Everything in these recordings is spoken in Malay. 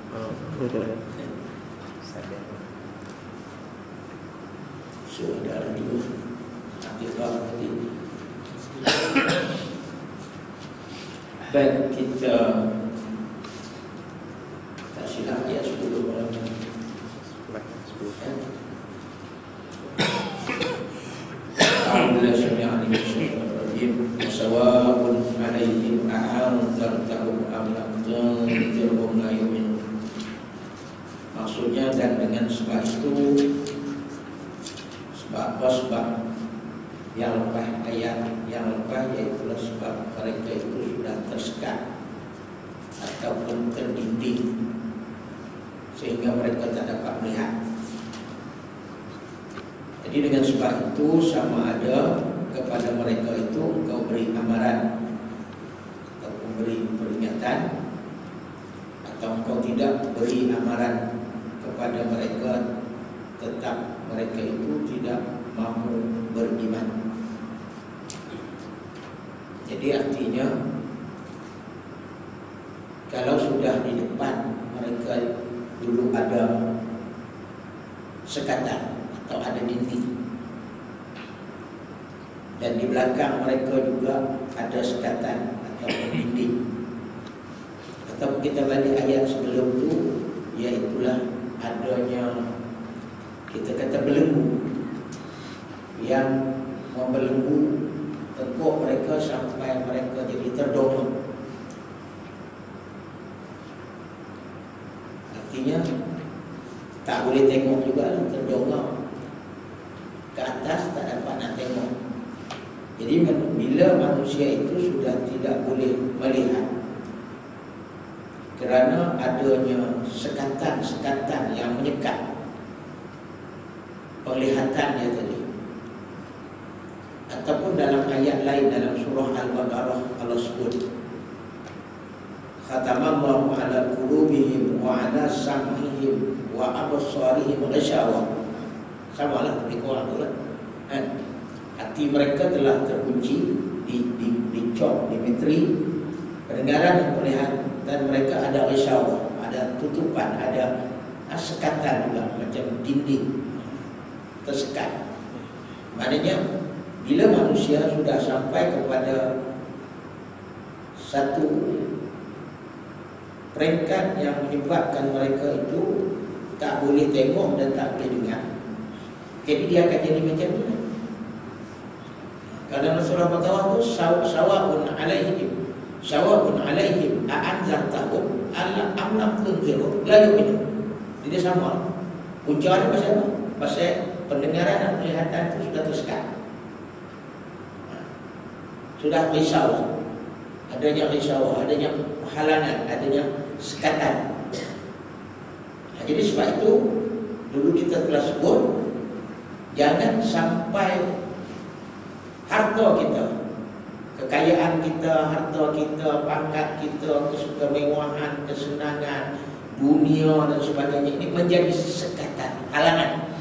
Sadar. Sudah ada dua. Aktifah tadi. Baik, kita tak silap ayat 10 malam ini. Alhamdulillah syami'an min syaitanir rajim. Sawa'un 'alaihim a'anzartahum am lam tunzirhum la yu'minun. Maksudnya, dan dengan sebab itu, sebab apa? Sebab yang lepas ayat yang lepas, iaitu sebab mereka itu sudah tersekat ataupun terdinding sehingga mereka tak dapat melihat. Jadi dengan sebab itu, sama ada kepada mereka itu kau beri amaran atau beri peringatan, atau kau tidak beri amaran kepada mereka, tetap mereka itu tidak mahu beriman. Jadi artinya, kalau sudah di depan mereka dulu ada sekatan atau ada dinding, dan di belakang mereka juga ada sekatan atau dinding, atau kita balik ayat sebelum itu, iaitulah adanya, kita kata, belenggu yang membelenggu tekuk mereka sampai mereka jadi terdongak. Artinya tak boleh tengok juga, terdongak ke atas, tak dapat nak tengok. Jadi bila manusia itu sudah tidak boleh melihat kerana adanya sekatan-sekatan yang menyekat penglihatannya tadi. Ataupun dalam ayat lain dalam surah Al-Baqarah, Allah sebut, khatamallahu ala qulubihim wa ala sam'ihim wa absarihim ghishawah. Samalah di Quran tu lah. Hati mereka telah terkunci, dicop, dimetri, pendengaran dan penglihatan, dan mereka ada ghishawah, ada tutupan, ada sekatan juga, macam dinding tersekat. Maknanya, bila manusia sudah sampai kepada satu peringkat yang menyebabkan mereka itu tak boleh tengok dan tak boleh dengar, jadi dia akan jadi macam ni. Karena surah Baqarah itu sawa'un alaihim a'anzartahum am lam tunzirhum la yu'minun. Jadi sama. Punca dia pasal apa? Pasal pendengaran dan penglihatan itu sudah tersekat. Sudah risau, adanya risau, adanya halangan, adanya sekatan. Jadi sebab itu dulu kita telah sebut, jangan sampai harta kita, kekayaan kita, harta kita, pangkat kita, kemewahan, kesenangan, dunia dan sebagainya ini menjadi sekatan, halangan.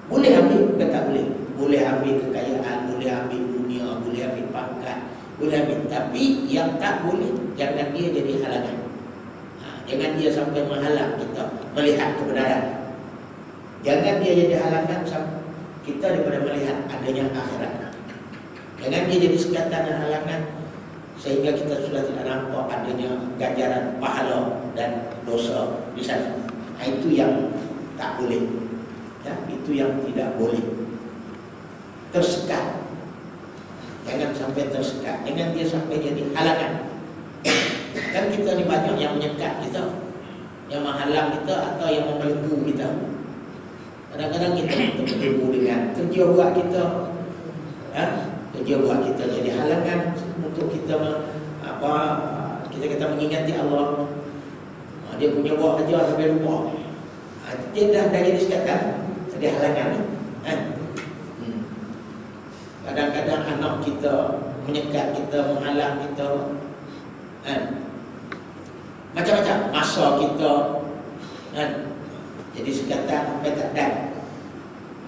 Boleh ambil dan tak boleh. Boleh ambil kekayaan, boleh ambil dunia, boleh ambil pangkat, boleh ambil. Tapi yang tak boleh, jangan dia jadi halangan. Jangan dia sampai menghalang kita melihat kebenaran. Jangan dia jadi halangan kita daripada melihat adanya akhirat. Jangan dia jadi sekatan dan halangan sehingga kita sudah tidak nampak adanya ganjaran pahala dan dosa di sana. Itu yang tak boleh. Ya, itu yang tidak boleh. Tersekat. Jangan sampai tersekat. Jangan dia sampai jadi halangan. Kan kita ni banyak yang menyekat kita, yang menghalang kita atau yang membelenggu kita. Kadang-kadang kita membelenggu dengan kerja buat kita, kerja buat kita jadi halangan untuk kita kita mengingati Allah. Dia punya buat kerja sampai lupa. Dia dah jadi sekatan, jadi halangan. Kadang-kadang anak kita menyekat kita, menghalang kita, macam-macam masa kita, jadi sekatan sampai tak dan.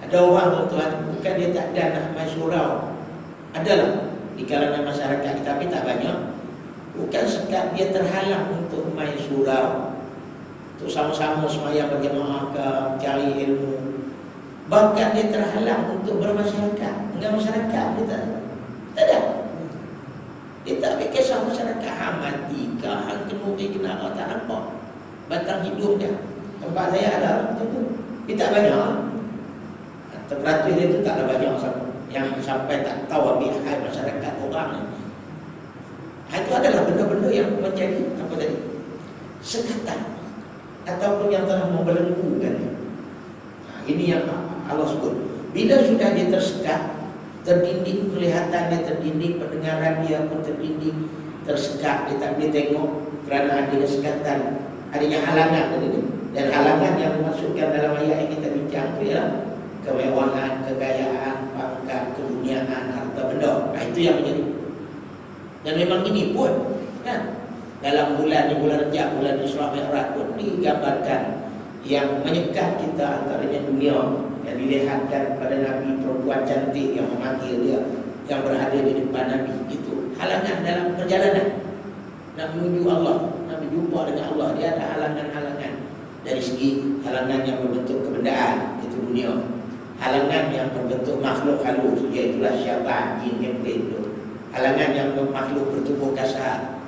Ada orang tuan-tuan, bukan dia tak dan nak main surau, adalah di kalangan masyarakat, tapi tak banyak. Bukan sekat dia terhalang untuk main surau, untuk sama-sama semayang berjamaah ke cari ilmu. Bahkan dia terhalang untuk bermasyarakat dengan masyarakat. Dia tak ada. Dia tak ambil kisah masyarakat. Hang mati ke, hang kena tak nampak batang hidup dia. Tempat saya ada macam tu. Dia tak banyak. Temperatur dia tu tak ada banyak yang sampai tak tahu ambil hal masyarakat orang. Itu adalah benda-benda yang menjadi apa tadi? Sekatan ataupun yang telah membelenggukan. Ini yang Allah sebut. Bila sudah dia tersekat, terdinding kelihatan dia, terdinding pendengaran dia pun terdinding, tersekat, dia tak boleh tengok kerana adanya sekatan, adanya halangan tadi. Dan halangan yang dimaksudkan dalam ayat yang kita bincang itu ialah kemewahan, kekayaan, pangkat, keduniaan, harta benda. Itu yang menjadi. Dan memang ini pun kan, dalam bulan Rejab, bulan Isra Mi'raj pun digambarkan yang menyekat kita antaranya dunia, yang dilihatkan pada Nabi perempuan cantik yang memanggil dia, yang berada di depan Nabi. Itu halangan dalam perjalanan nak menuju Allah, nak berjumpa dengan Allah. Dia ada halangan-halangan dari segi halangan yang berbentuk kebendaan, itu dunia. Halangan yang berbentuk makhluk halus, iaitulah syaitan, jin, iblis itu. Halangan yang makhluk bertubuh kasar.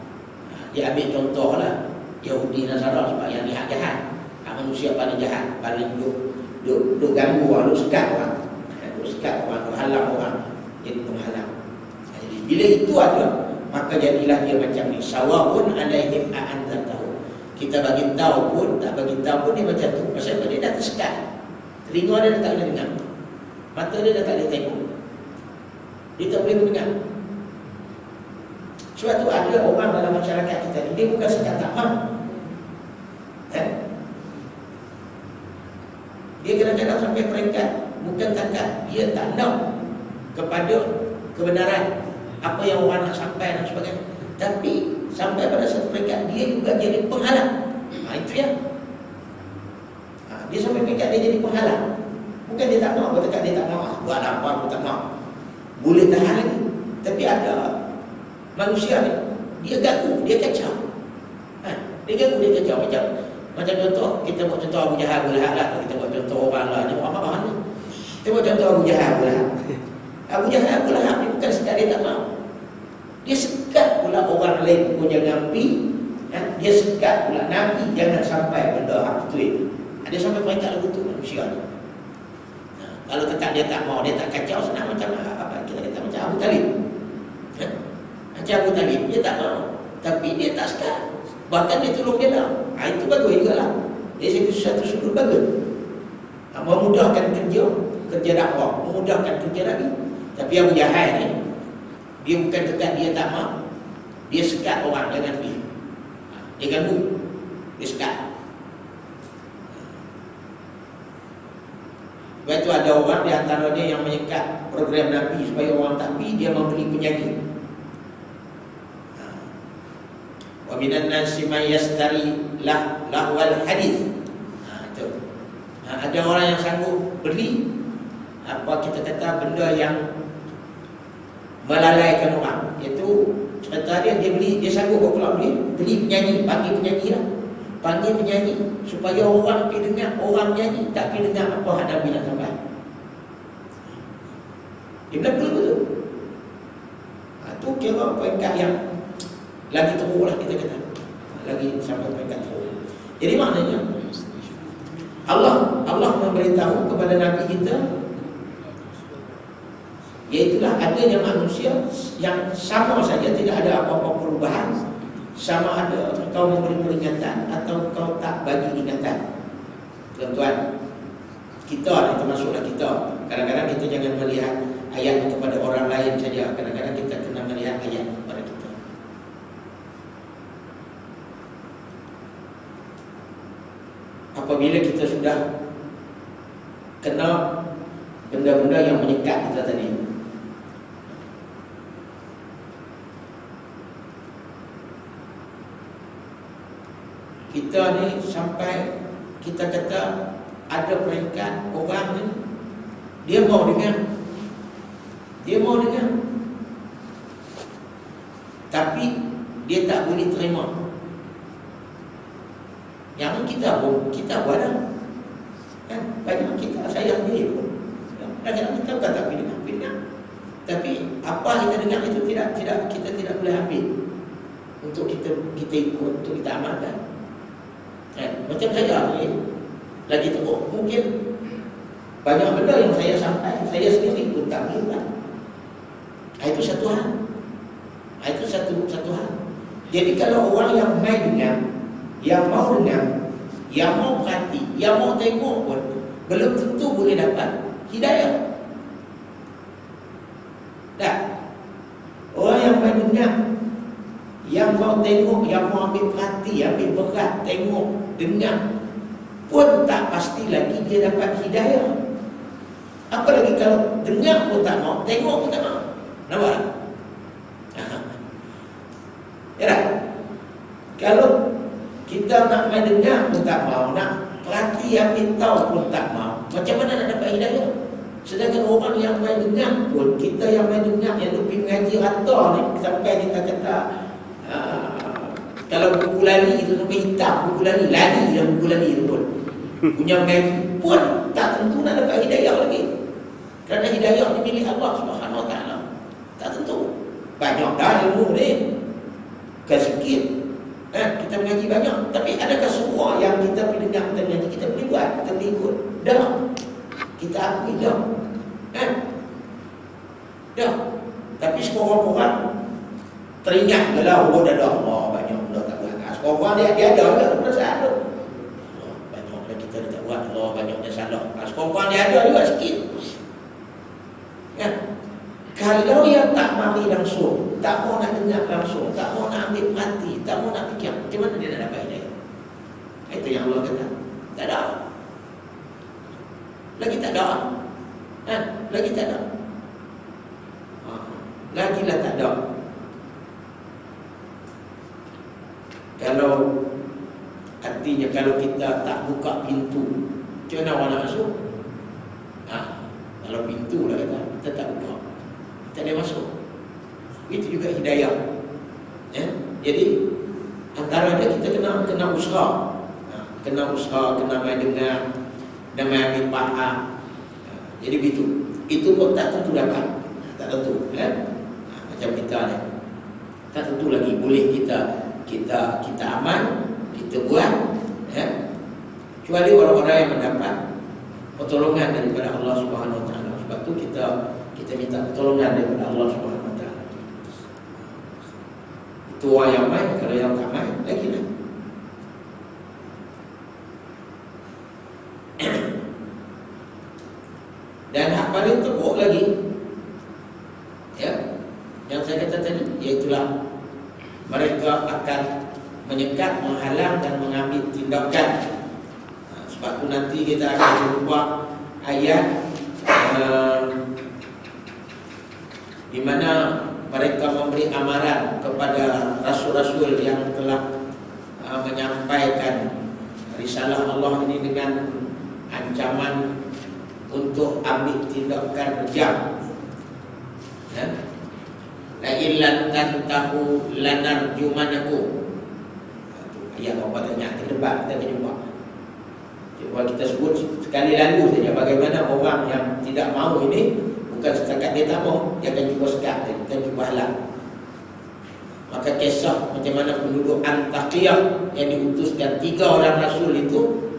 Dia ambil contohlah Yahudi Nasara sebab yang lihat jahat. Manusia paling jahat, paling duk ganggu orang, duk sekat orang, duk halang orang, jadi penghalang. Jadi bila itu ada, maka jadilah dia macam ni. Sawa'un alaihim a'anzartahu. Kita bagi tahu pun, tak bagi tahu pun dia macam tu. Pasal dia dah tersekat. Telinga dia dah tak boleh dengar, mata dia dah tak boleh tengok, dia tak boleh mendengar. Sebab tu ada orang dalam masyarakat kita ni, dia bukan sekat tak mahu. Dia kadang-kadang sampai peringkat bukan takat, dia tak nak kepada kebenaran apa yang orang nak sampai dan sebagainya. Tapi sampai pada satu peringkat dia juga jadi penghalang. Itu ya. Dia sampai peringkat dia jadi penghalang. Bukan dia tak mau, bertekad dia tak mau. Buat apa aku tak mau. Boleh tahan lagi. Tapi ada manusia ni, dia ganggu, dia kacau. Dia ganggu, dia kacau. Macam contoh, kita buat contoh Abu Jahal, Abu Lahab lah. Kita buat contoh orang lah, ni orang apa ni. Kita buat contoh Abu Jahal, Abu Lahab. Abu Jahal, Abu Lahab ni bukan sekat dia tak mau. Dia sekat pula orang lain pun jangan pergi. Dia sekat pula Nabi jangan sampai benda hak itu. Dia sampai peringkat lagu tu manusia ni. Kalau tetap dia tak mau, dia tak kacau, senang macam apa kita kata macam Abu Talib. Macam Abu Talib, dia tak mau, tapi dia tak sekat. Bahkan dia tolong dia lah. Itu bagus juga lah. Dia satu sudut bagus. Memudahkan kerja dakwah, memudahkan kerja Nabi. Tapi Abu Jahal ni, dia bukan dekat dia tak mau, dia sekat orang jangan pergi. Dia ganggu, dia sekat. Sebab itu ada orang di antaranya yang menyekat program Nabi supaya orang tak pergi, dia membeli penyanyi. Wa minan nasi man yastari lahwal hadis. Itu. Ada orang yang sanggup beli apa kita kata benda yang melalaikan orang. Itu cerita dia beli, dia sanggup kalau beli penyanyi, panggil penyanyi lah. Panggil penyanyi supaya orang pergi dengar orang nyanyi, tak pergi dengar apa hak Nabi nak sampai. Dia bilang betul. Itu kira peringkat yang lagi teruk lah kita kata. Lagi sampai peringkat teruk. Jadi maknanya Allah memberitahu kepada Nabi kita, iaitulah adanya manusia yang sama saja, tidak ada apa-apa perubahan. Sama ada kau memberi peringatan atau kau tak bagi ingatan. Tuan-tuan, kita ni termasuklah kita. Kadang-kadang kita jangan melihat ayat itu kepada orang lain saja. Kadang-kadang kita kena melihat ayat kepada kita. Apabila kita sudah kena benda-benda yang menyekat kita tadi, kita ni sampai kita kata ada peringkat orang ni dia mau dengar, tapi dia tak boleh terima. Yang kita buat dah. Kan? Banyak kita sayang diri pun. Kadang-kadang kita kata pilih. Tapi apa kita dengar itu tidak kita tidak boleh ambil untuk kita ikut, untuk kita amalkan. Macam saya ni lagi teruk, mungkin banyak benda yang saya sampai saya sendiri pun tak boleh. Itu satu hal. Itu satu hal. Jadi kalau orang yang mai dengar, yang mau dengar, yang mau perhati, yang mau tengok pun belum tentu boleh dapat hidayah. Tak. Orang yang mau dengar, yang mau tengok, yang mau ambil perhati, ambil berat, tengok, dengar pun tak pasti lagi dia dapat hidayah. Apalagi kalau dengar pun tak mau, tengok pun tak mau. Nampak? Ya tak? Kalau kita nak main dengar pun tak mau, nak perhati, ambil tahu pun tak mau, macam mana nak dapat hidayah? Sedangkan orang yang main dengar pun, kita yang main dengar, yang lebih mengaji rata ni, sampai kita kata kalau buku lali itu sampai hitam, buku lali dan buku lali itu pun punya mengaji pun tak tentu nak dapat hidayah lagi. Kerana hidayah ni milik Allah Subhanahu Wa Taala. Tak tentu. Banyak dah ilmu ni, bukan sikit. Kita mengaji banyak, tapi adakah semua yang kita pergi dengar, kita mengaji, kita boleh buat, kita boleh ikut? Dah. Kita akui dah. Dah. Tapi sekurang-kurang teringat je lah, dah Allah banyak benda tak buat. Sekurang-kurang dia ada juga perasaan tu. Banyaknya kita tak buat, Allah banyaknya salah. Sekurang-kurang dia ada juga sikit. Kalau yang tak mari langsung, tak mau nak dengar langsung, tak mau nak ambil perhati, tak mau nak fikir, macam mana dia nak dapat hidayah? Itu yang Allah kata. Tak ada. Lagi tak ada. Lagi tak ada. Lagilah tak ada. Kalau artinya kalau kita tak buka pintu, macam mana orang nak masuk? Kalau pintu lah kita tak buka, kita boleh masuk. Itu juga hidayah. Jadi antaranya kita kena usaha. Kena usaha, kena main dengar, dan main ambil faham. Jadi begitu. Itu pun tak tentu dapat. Tak tentu. Macam kita ni, tak tentu lagi boleh kita aman, kita buat. Kecuali orang-orang yang mendapat pertolongan daripada Allah Subhanahu Wa Taala. Sebab tu kita minta pertolongan daripada Allah Subhanahu Wa Taala. Itu orang yang main. Kalau yang tak main, lagi lah. Dan hak paling teruk lagi, yang saya kata tadi, iaitulah mereka akan menyekat, menghalang dan mengambil tindakan. Sebab tu nanti kita akan jumpa ayat di mana mereka memberi amaran kepada rasul-rasul yang telah menyampaikan risalah Allah ini dengan ancaman untuk ambil tindakan rejam. La illan tantahu lanarjumanakum. Ayat apa tanya ke depan kita akan jumpa. Cuba kita sebut sekali lalu saja bagaimana orang yang tidak mahu ini, bukan setakat dia tak mahu, dia akan cuba sekat, dia akan cuba halang. Maka kisah macam mana penduduk Antakiyah yang diutuskan 3 orang rasul itu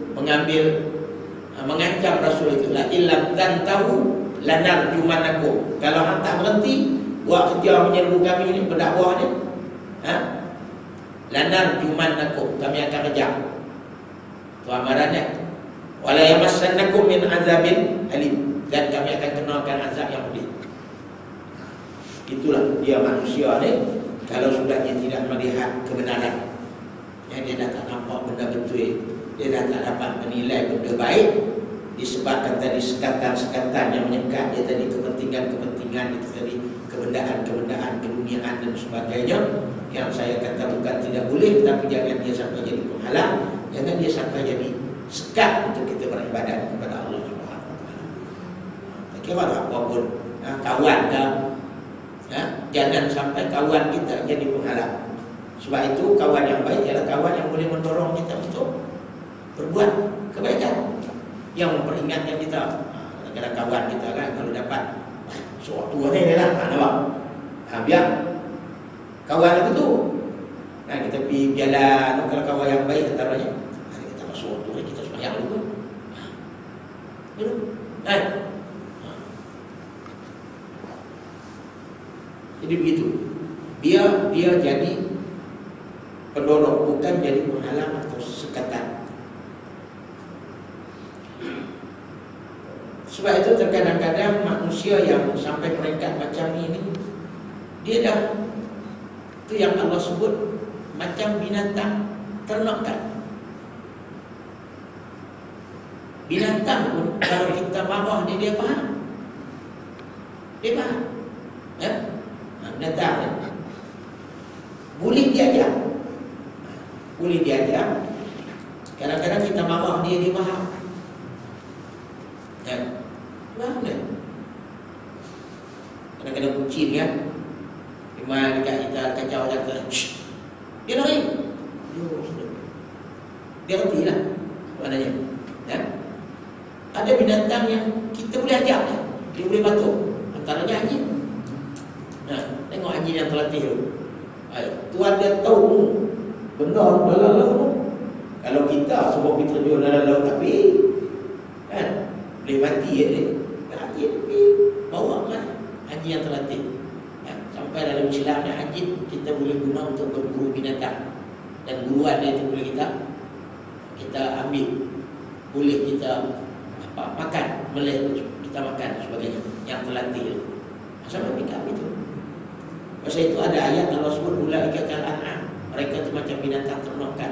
mengancam rasul itu, la illam tantahu lanarjumanakum. Kalau hang tak berhenti buat kerja menyerbu kami ni, berdakwah ni, lanarjumanakum, kami akan kejam. Itu amarannya. Wala yamassannakum min azabin alim, dan kami akan kenakan azab yang pedih. Itulah dia manusia ni. Kalau sudah dia tidak melihat kebenaran, dia dah tak nampak benda betul, dia dah tak dapat menilai benda baik, disebabkan tadi sekatan-sekatan yang menyekat dia tadi, kepentingan-kepentingan itu tadi, kebendaan-kebendaan, keduniaan dan sebagainya. Yang saya kata bukan tidak boleh, tapi jangan dia sampai jadi penghalang, jangan dia sampai jadi sekat untuk kita beribadat kepada Allah Subhanahu Wa Taala. Tak kira apapun, kawan dah, jangan sampai kawan kita jadi penghalang. Sebab itu kawan yang baik ialah kawan yang boleh mendorong kita untuk berbuat kebaikan yang memperingatkan kita. Kadang-kadang kawan kita kan kalau dapat suatu ni lah, nampak? Biar kawan itu tu, kita pergi jalan. Kalau kawan yang baik antaranya, kita masuk tu, kita sembahyang dulu. Jadi begitu. Dia jadi pendorong, bukan jadi penghalang atau sekatan. Sebab itu terkadang-kadang manusia yang sampai peringkat macam ini, dia dah, itu yang Allah sebut macam binatang ternakan. Binatang pun kalau kita marah dia faham. Dia faham. Ya? Binatang ya? Boleh diajar. Boleh diajar. Kadang-kadang kita marah dia faham. Ya? Faham tak? Kadang-kadang kucing kan, memang dekat kita kacau kata, dia lari. Dia reti lah maknanya. Ya? Ada binatang yang kita boleh ajak dia, dia boleh batuk. Antaranya anjing. Tengok anjing yang terlatih tu. Tuan dia tahu benar dalam laut. Kalau kita semua pergi terjun dalam laut tapi kan boleh mati dia. Anjing tapi bawa kan anjing yang terlatih. Sampai dalam Islam ni anjing kita boleh guna untuk berburu binatang, dan buruan dia itu boleh kita ambil, boleh kita makan, melih kita makan sebagainya yang terlatih. Sama dengan kami itu. Pasal itu ada ayat Allah sebut ulaika kal an'am, mereka itu macam binatang ternakan.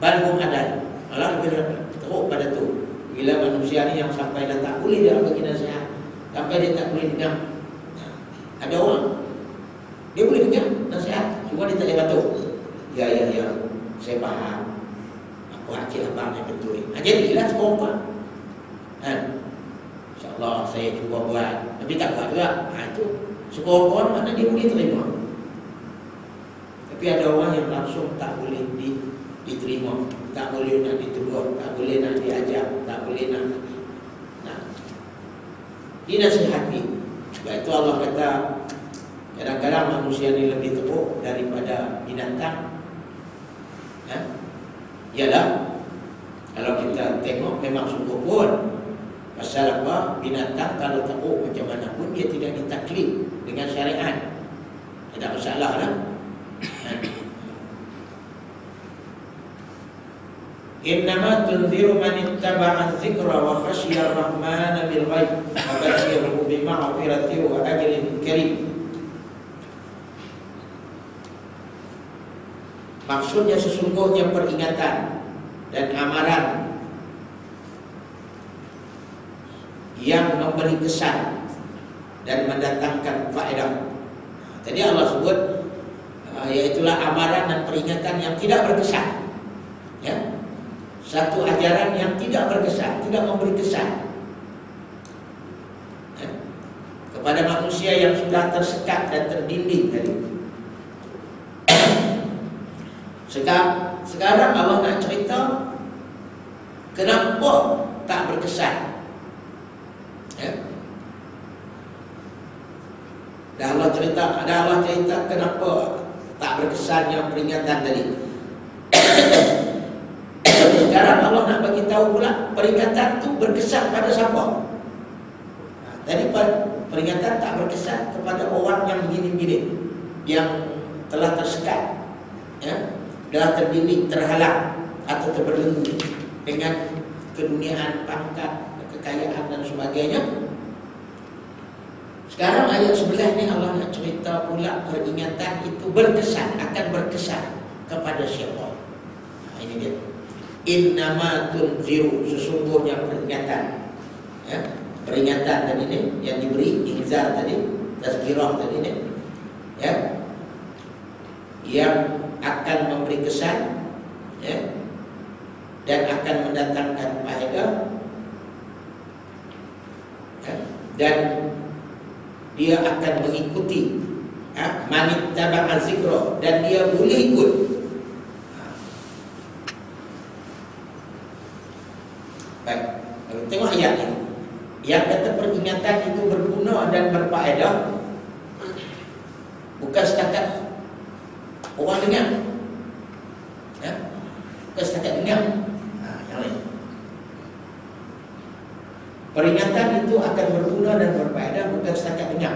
Balhum adan, Allah teruk pada tu. Bila manusia ni yang sampai dah tak boleh dia bagi nasihat, sampai dia tak boleh dengar. Ada orang dia boleh dengar nasihat, cuma dia tak boleh batuk. Ya, saya faham. Apa akil abang yang betul. Jadilah sekolah. InsyaAllah saya cuba buat, tapi tak buat juga. Itu sekolah mana dia boleh terima. Tapi ada orang yang langsung tak boleh diterima, tak boleh nak ditegur, tak boleh nak diajak, tak boleh nak dinasihati. Sebab itu Allah kata kadang-kadang manusia ini lebih teruk daripada binatang. Ialah kalau kita tengok memang sungguh pun, pasal apa, binatang kalau teruk macam mana pun dia tidak ditaklid dengan syariat, tidak masalah lah. Innama tunziru man ittaba'a dzikra wa khashiya ar-rahmana bil ghaib wa bashirhu bi maghfirati wa ajrin karim. Maksudnya sesungguhnya peringatan dan amaran yang memberi kesan dan mendatangkan faedah. Tadi Allah sebut yaitulah amaran dan peringatan yang tidak berkesan. Ya. Satu ajaran yang tidak berkesan, tidak memberi kesan kepada manusia yang sudah tersekat dan terdinding tadi. Sekarang Allah nak cerita kenapa tak berkesan. Dah Allah cerita kenapa tak berkesan yang peringatan tadi. Sekarang Allah nak bagi tahu pula peringatan tu berkesan pada siapa. Tadi peringatan tak berkesan kepada orang yang begini-begini, yang telah tersekat, telah terdinding, terhalang atau terbelenggu dengan keduniaan, pangkat, kekayaan dan sebagainya. Sekarang ayat 11 ni Allah nak cerita pula peringatan itu berkesan, akan berkesan kepada siapa. Ini dia. Innama tunziru, sesungguhnya peringatan. Peringatan tadi ni yang diberi, inzar tadi, tazkirah tadi ni, yang akan memberi kesan, dan akan mendatangkan faedah, dan dia akan mengikuti manittaba'a zikra, dan dia boleh ikut. Baik, tengok ayat ini. Yang kata peringatan itu berguna dan berfaedah bukan setakat orang dengar, ya? Bukan setakat dengar. Yang lain. Peringatan itu akan berguna dan berfaedah bukan setakat dengar.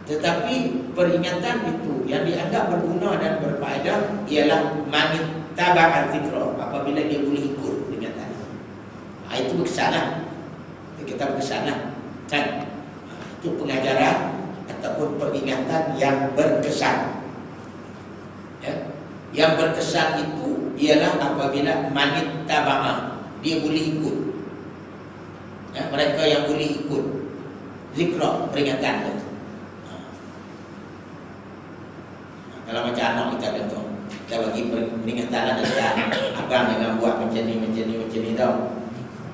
Tetapi peringatan itu yang dianggap berguna dan berfaedah ialah man taba'a dzikra, apabila dia boleh ikut peringatan. Itu berkesan. Kita berkesan kan? Itu pengajaran ataupun peringatan yang berkesan. Ya. Yang berkesan itu ialah apabila man taba'a, dia boleh ikut. Ya, mereka yang boleh ikut zikra, peringatan itu. Kalau macam anak kita contoh, kita bagi peringatan ada abang jangan buat macam ni tau.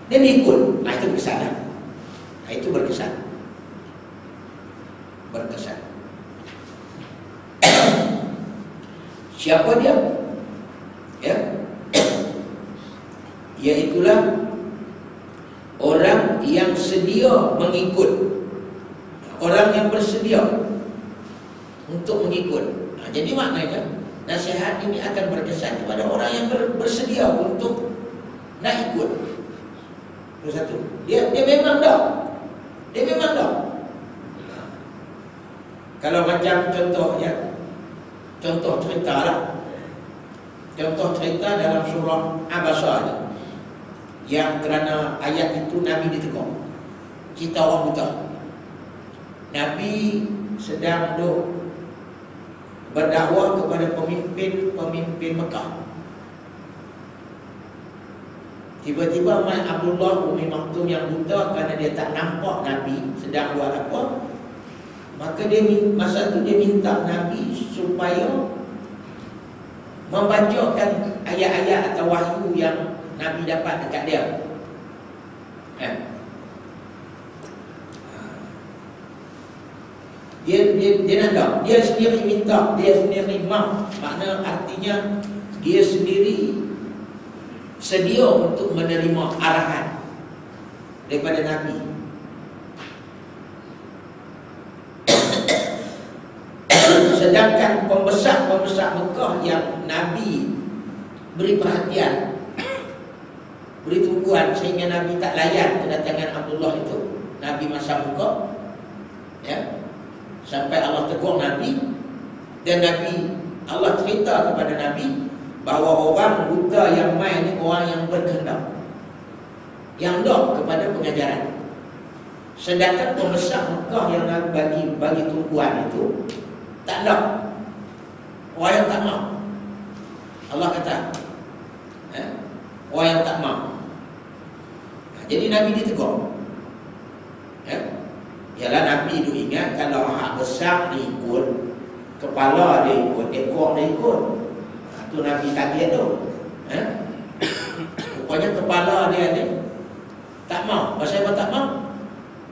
Dia ikut, itu berkesan. Itu berkesan. Berkesan. Siapa dia? Ya. Iaitulah orang yang sedia mengikut. Orang yang bersedia untuk mengikut. Jadi maknanya nasihat ini akan berkesan kepada orang yang bersedia untuk nak ikut. Itu satu. Dia memang dah. Dia memang dah. Kalau macam contohnya, contoh cerita lah. Contoh cerita dalam surah Abasa yang kerana ayat itu Nabi ditegur. Kita orang buta. Nabi sedang duduk berdakwah kepada pemimpin Mekah. Tiba-tiba Mat Abdullah Umi Maktum yang buta kerana dia tak nampak Nabi sedang buat apa, maka masa tu dia minta Nabi supaya membacakan ayat-ayat atau wahyu yang Nabi dapat dekat dia. Dia nak tak? Dia sendiri minta, dia sendiri mau. Makna artinya dia sendiri sedia untuk menerima arahan daripada Nabi. Sedangkan pembesar Mekah yang Nabi beri perhatian, beri tumpuan sehingga Nabi tak layan kedatangan Abdullah itu. Nabi masa Mekah, ya, sampai Allah tegur Nabi. Dan Allah cerita kepada Nabi bahawa orang buta yang main ni orang yang berkehendak, yang dok kepada pengajaran. Sedangkan pembesar Mekah yang Nabi bagi tumpuan itu tak ada, orang yang tak mau. Allah kata, orang yang tak mau. Jadi Nabi ditegur. Ialah Nabi itu ingat kalau hak besar dia ikut, kepala dia ikut, ekor dia ikut. Itu Nabi kaget tu. Rupanya kepala dia ni tak mau. Pasal apa tak mau?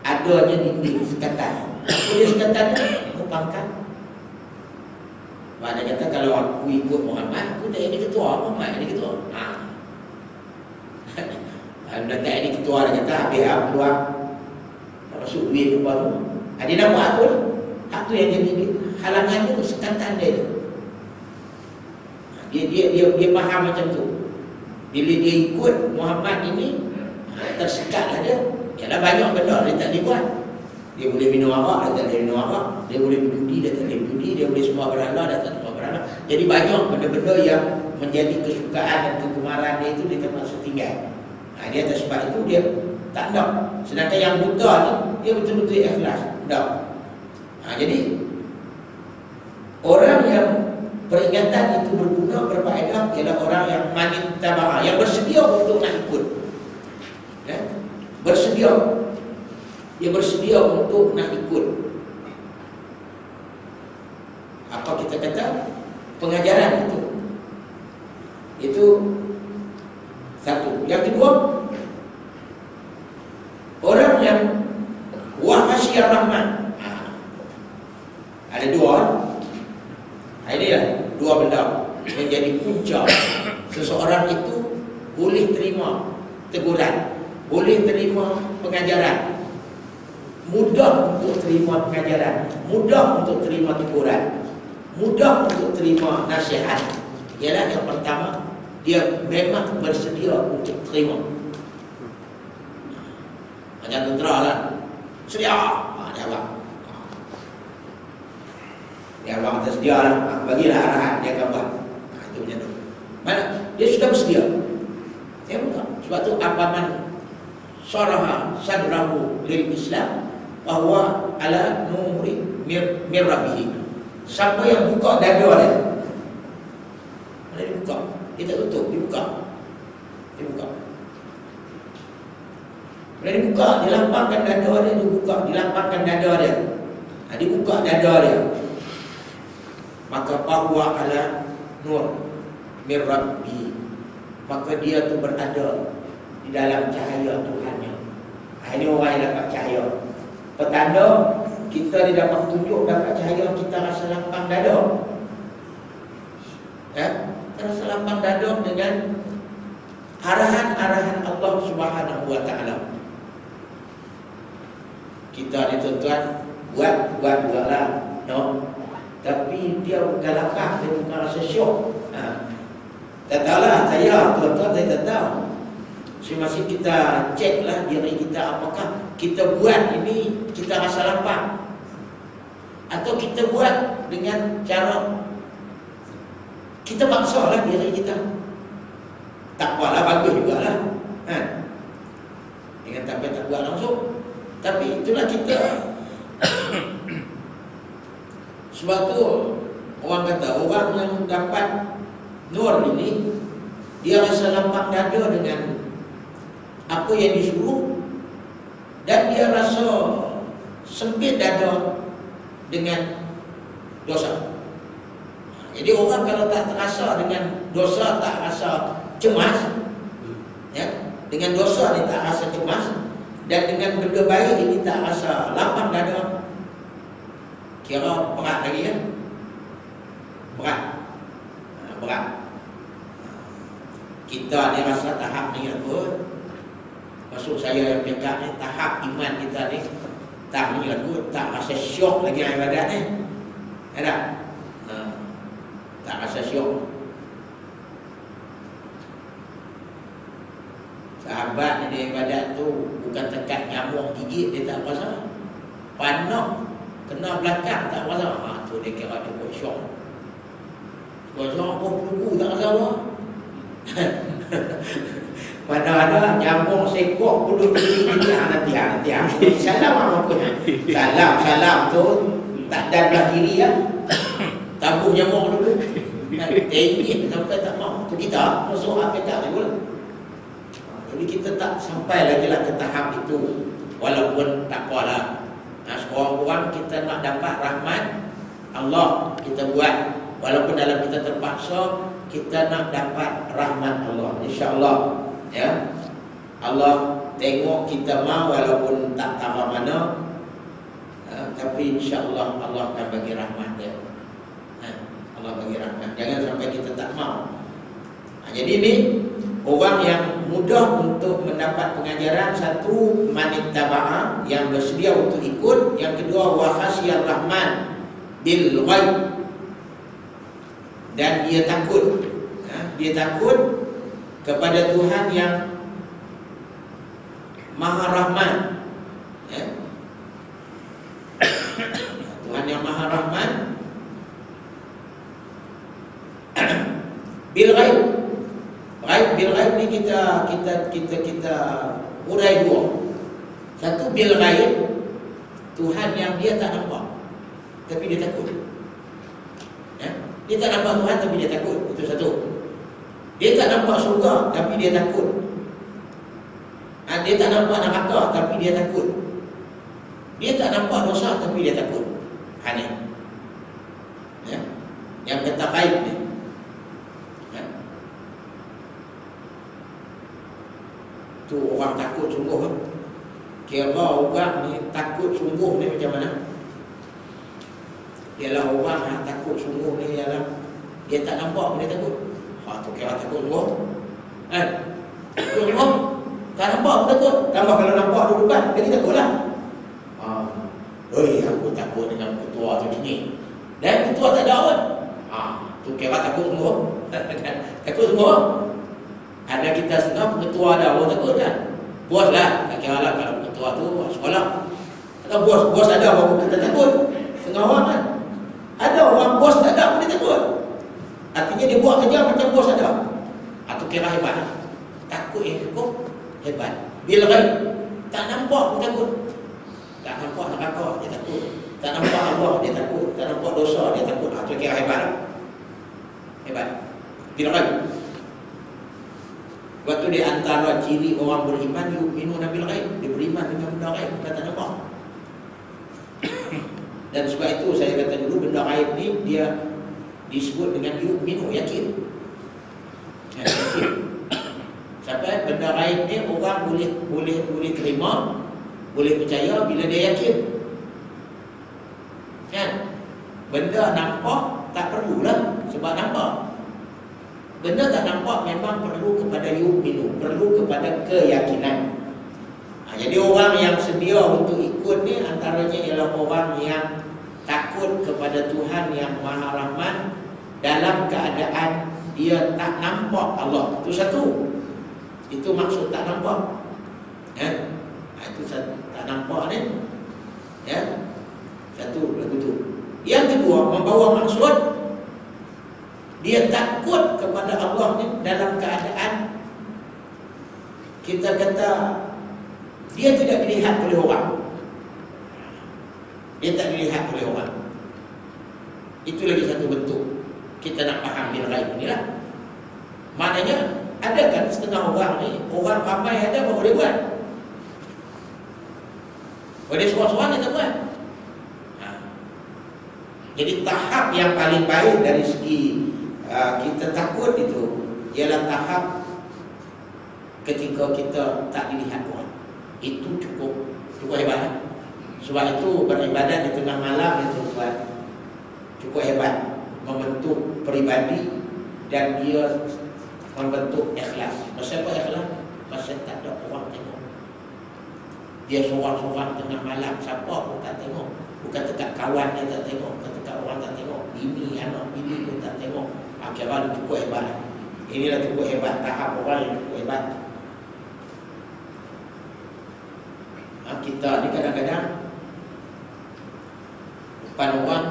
Adanya dinding sekatan. Apa dia sekatan tu? Pangkat. Dia kata kalau aku ikut Muhammad, aku tak jadi ketua. Muhammad jadi ketua. Kalau dah tak jadi ketua, dia kata habis aku keluar, tak masuk duit tu baru. Dia nak buat aku lah. Hak tu yang jadi halangan tu, sekatan dia. Dia faham macam tu. Bila dia ikut Muhammad ini, tersekatlah dia. Yalah banyak benda dia tak boleh buat. Dia boleh minum arak, dia tak boleh minum arak. Dia boleh berjudi, dia tak boleh berjudi. Dia boleh semua berhala, dia tak semua berhala. Jadi banyak benda-benda yang menjadi kesukaan dan kegemaran dia itu dia termasuk tinggal. Dia atas sebab itu dia tak nak. Sedangkan yang buta ni, dia betul-betul ikhlas. Tak. Jadi orang yang peringatan itu berguna, berfaedah ialah orang yang man taba'a, yang bersedia untuk nak ikut. Bersedia. Dia bersedia untuk nak ikut. Apa kita kata? Pengajaran itu. Itu satu. Yang kedua, orang yang wahasiyar rahman. Ada dua. Ini lah dua benda menjadi punca seseorang itu boleh terima teguran, boleh terima pengajaran, mudah untuk terima pengajaran, mudah untuk terima teguran, mudah untuk terima nasihat. Ialah yang pertama, dia memang bersedia untuk terima. Macam tentera kan, sedia, dia abang. Dia abang tersedia lah, bagilah arahan, dia akan buat. Itu macam tu. Mana? Dia sudah bersedia. Dia buka. Sebab tu apaman syaraha sadrahu lil Islam bahwa ala nuri mir rabbih. Siapa yang buka dada dia, mana dia buka? Dia tak tutup, dia buka. Dia buka. Bila dia buka, dia lapangkan dada dia, dia buka, dia lapangkan dada dia. Dia buka dada dia. Maka bahwa ala nur mir rabbi, maka dia tu berada di dalam cahaya Tuhannya. Ini orang yang dapat cahaya. Petanda kita didapat tunjuk dapat cahaya, kita rasa lapang dada. Kita rasa lapang dada dengan arahan-arahan Allah Subhanahu wa taala. Kita ni tuan-tuan buat juga no. Tapi dia bukan lapang, dia bukan rasa syok. Tak tahulah saya, tuan-tuan, saya tak tahu. Masing-masing kita ceklah diri kita, apakah kita buat ini kita rasa lapang, atau kita buat dengan cara kita paksalah diri kita. Takwalah bagus jugalah, dengan tak buat langsung. Tapi itulah kita. Sebab tu orang kata orang yang dapat nur ini, dia rasa lapang dada dengan apa yang disuruh, dan dia rasa sempit dada dengan dosa. Jadi orang kalau tak terasa dengan dosa, tak rasa cemas, dengan dosa ni tak rasa cemas, dan dengan benda baik ini tak rasa lapang dada, kira berat lagi berat. Kita ni rasa tahap ni apa? Maksud saya yang cakap ni, tahap iman kita ni tak ni lagu, tak rasa syok lagi ibadat ni. Ada? Tak rasa syok. Sahabat ni dia ibadat tu bukan tekat nyamuk gigit dia tak rasa. Panah kena belakang tak rasa. Tu dia kira cukup syok. Kosong pun buku tak rasa apa. Mana ada nyamuk sekok puluh tinggi nanti. Salam apa salam tu tak ada belah kiri ya. Tabuh nyamuk dulu. Tinggi sampai tak mau. Tu kita masuk apa tak boleh. Jadi kita tak sampai lagi lah ke tahap itu. Walaupun tak apalah. Seorang-orang kita nak dapat rahmat Allah, kita buat. Walaupun dalam kita terpaksa, kita nak dapat rahmat Allah, insya-Allah. Ya, Allah tengok kita mau walaupun tak tahu mana, tapi insya-Allah Allah akan bagi rahmat dia. Allah bagi rahmat. Jangan sampai kita tak mau. Jadi ni orang yang mudah untuk mendapat pengajaran. Satu, manittaba'a, yang bersedia untuk ikut. Yang kedua, wa khasyar rahman bil ghaib, dan dia takut. Dia takut kepada Tuhan yang Maha Rahman. Tuhan yang Maha Rahman bil ghaib. Bil ghaib ni kita urai dua. Satu, bil ghaib, Tuhan yang dia tak nampak tapi dia takut. Dia tak nampak Tuhan tapi dia takut. Itu satu. Dia tak nampak surga tapi dia takut. Dia tak nampak neraka tapi dia takut. Dia tak nampak dosa tapi dia takut. Hanya yang kata ghaib ni. Tu orang takut sungguh. Kira orang ni takut sungguh ni macam mana? Ialah orang yang takut sungguh ni ialah dia tak nampak dia takut. Tu kira takut sungguh. Takut sungguh. Tak nampak pun takut. Tambah kalau nampak duduk depan, jadi takut lah. Aku takut dengan ketua tu gini. Dan ketua tak ada awal. Tu kira takut semua. Takut semua. Ada kita setengah pengetua ada orang takut kan. Bos lah. Tak kira lah kalau pengetua tu sekolah. Kalau bos ada baru kita takut. Setengah orang kan. Ada orang bos tak ada pun dia takut. Artinya dia buat kerja macam bos ada. Itu kira hebat lah. Takut yang cukup hebat. Bila baik tak nampak pun takut. Tak nampak neraka dia takut. Tak nampak Allah dia takut. Tak nampak dosa dia takut. Itu kira hebat lah. Hebat. Bila baik. Waktu di antara ciri orang beriman yu'minuna bil ghaib, dia beriman dengan benda ghaib, benda tak nampak. Dan sebab itu saya kata dulu benda ghaib ni dia disebut dengan yu'minu, yakin. Yakin. Sampai benda ghaib ni orang boleh terima, boleh percaya bila dia yakin. Kan? Benda nampak tak perlulah sebab nampak. Benda tak nampak memang perlu kepada yu'minu, perlu kepada keyakinan. Jadi orang yang sedia untuk ikut ni antaranya ialah orang yang takut kepada Tuhan yang Maha Rahman dalam keadaan dia tak nampak Allah. Itu satu. Itu maksud tak nampak. Ya. Itu tak nampak ni. Ya. Satu lagu tu. Yang kedua, membawa maksud dia takut kepada Allah ni dalam keadaan kita kata dia tidak dilihat oleh orang. Dia tak dilihat oleh orang. Itu lagi satu bentuk kita nak faham bil ghaib inilah. Maknanya ada kan setengah orang ni, orang ramai ada baru dia buat. Kalau dia seorang-seorang dia tak buat. Jadi tahap yang paling baik dari segi kita takut itu ialah tahap ketika kita tak dilihat orang. Itu cukup hebat. Sebab itu beribadat di tengah malam itu cukup hebat, membentuk peribadi dan dia membentuk ikhlas. Masa apa ikhlas? Masa tak ada orang tengok. Dia seorang-seorang tengah malam, siapa pun tak tengok. Bukan dekat kawan dia tak tengok, bukan dekat orang tak tengok, bini, anak bini pun tak tengok. Akhirnya cukup hebat. Inilah cukup hebat, tahap orang yang cukup hebat. Kita ni kadang-kadang depan orang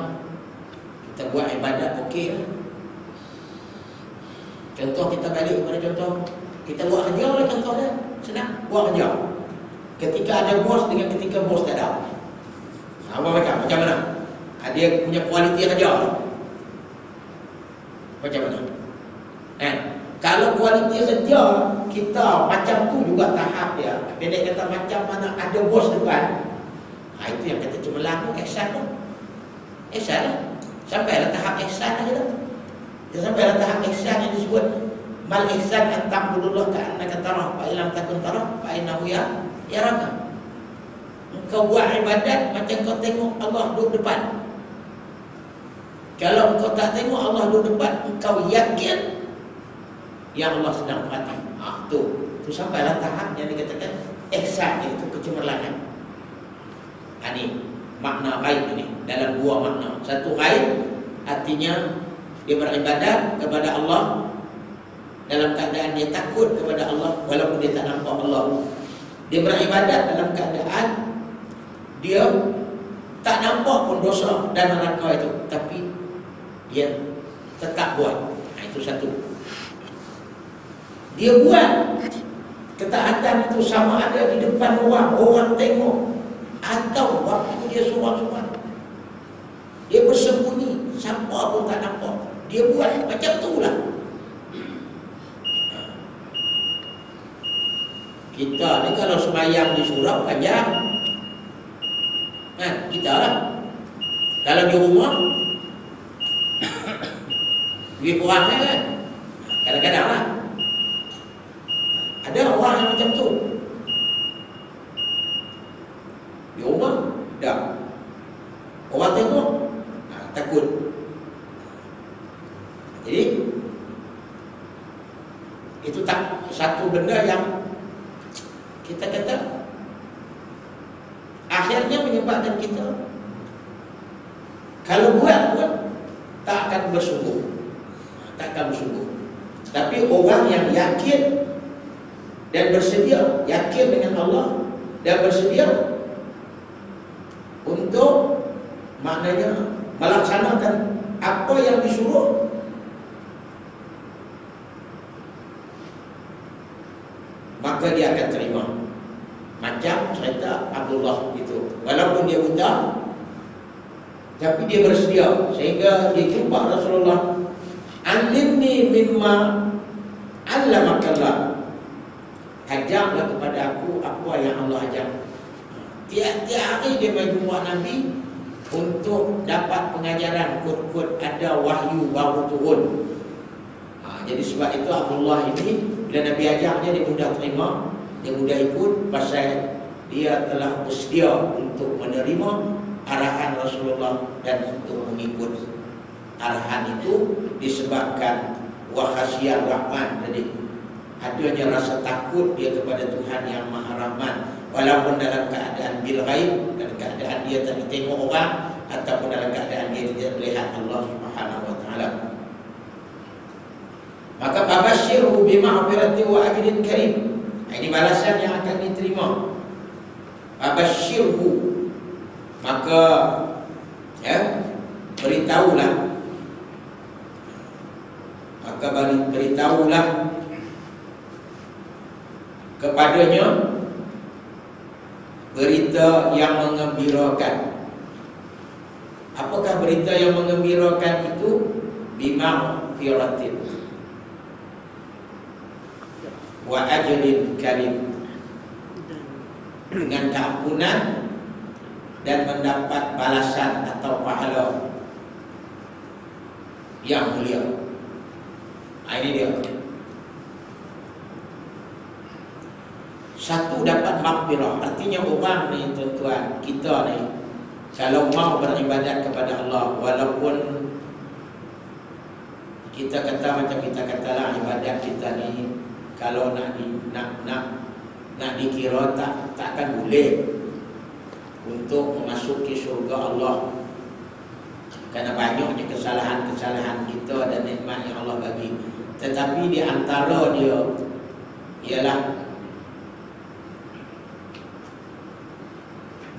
kita buat ibadat okey lah. Contoh kita balik kepada contoh kita buat kerja lah, contoh dia senang buat kerja. Ketika ada bos dengan ketika bos tak ada, apa mereka macam mana? Dia punya kualiti kerja macam mana? Kalau kualiti kerja kita macam tu juga tahap dia. Pendek kata macam mana ada bos depan. Itu yang kata cemerlang tu, ihsan tu. Ihsan lah. Sampailah tahap ihsan aja lah. Dia sampailah tahap ihsan yang disebut mal ihsan an ta'budullah ka'annaka tarah fa illam takun tarah fa innahu yaraka. Engkau buat ibadat macam kau tengok Allah duduk depan. Kalau engkau tak tengok Allah duduk depan, engkau yakin yang Allah sedang perhati. Tu sampailah tahap yang dikatakan ihsan, iaitu kecemerlangan. Ini makna ghaib ini dalam dua makna. Satu ghaib artinya dia beribadat kepada Allah dalam keadaan dia takut kepada Allah walaupun dia tak nampak Allah. Dia beribadat dalam keadaan dia tak nampak pun dosa dan neraka itu, tapi dia tetap buat. Itu satu. Dia buat ketaatan itu sama ada di depan orang tengok, atau waktu dia seorang-seorang. Dia bersembunyi, siapa pun tak nampak. Dia buat macam itulah. Kita ni kalau sembahyang di surau panjang, kita lah. Kalau di rumah lebih kurang kan. Kadang-kadang lah ada orang yang macam tu. Di rumah dah orang tengok takut. Jadi itu tak satu benda yang kita kata akhirnya menyebabkan kita kalau buat pun tak akan bersungguh, tak akan bersungguh. Tapi orang yang yakin dan bersedia, yakin dengan Allah dan bersedia untuk maknanya melaksanakan apa yang disuruh, maka dia akan terima. Macam cerita Abdullah itu, walaupun dia buta, tapi dia bersedia sehingga dia jumpa Rasulullah. Alimni mimma allamakallah, ajarlah kepada aku apa yang Allah ajar. Tiap-tiap hari dia berjumpa Nabi untuk dapat pengajaran, kod-kod ada wahyu baru turun. Jadi sebab itu Abdullah ini bila Nabi ajarnya dia mudah terima, dia mudah ikut, pasal dia telah bersedia untuk menerima arahan Rasulullah dan untuk mengikut arahan itu disebabkan wahasiat rahman. Jadi adanya rasa takut dia kepada Tuhan yang Maha Rahman, walaupun dalam keadaan bil ghaib, dalam keadaan dia tak ditengok orang, ataupun dalam keadaan dia tidak melihat Allah Subhanahu wa taala. Maka babashirhu bima'firati wa ajrin karim. Ini balasan yang akan diterima. Babashirhu, maka beritahulah, maka beritahulah kepadanya berita yang mengembirakan. Apakah berita yang mengembirakan itu? Bima'firatin wa ajrin karim, dengan keampunan dan mendapat balasan atau pahala yang mulia. Ini dia. Satu, dapat maghfirah. Artinya orang ni tuan-tuan, kita ni kalau mau beribadat kepada Allah, walaupun kita kata macam kita katalah ibadat kita ni kalau nak dikira takkan boleh untuk memasuki surga Allah, karena banyaknya kesalahan-kesalahan kita dan nikmat yang Allah bagi. Tetapi di antara dia ialah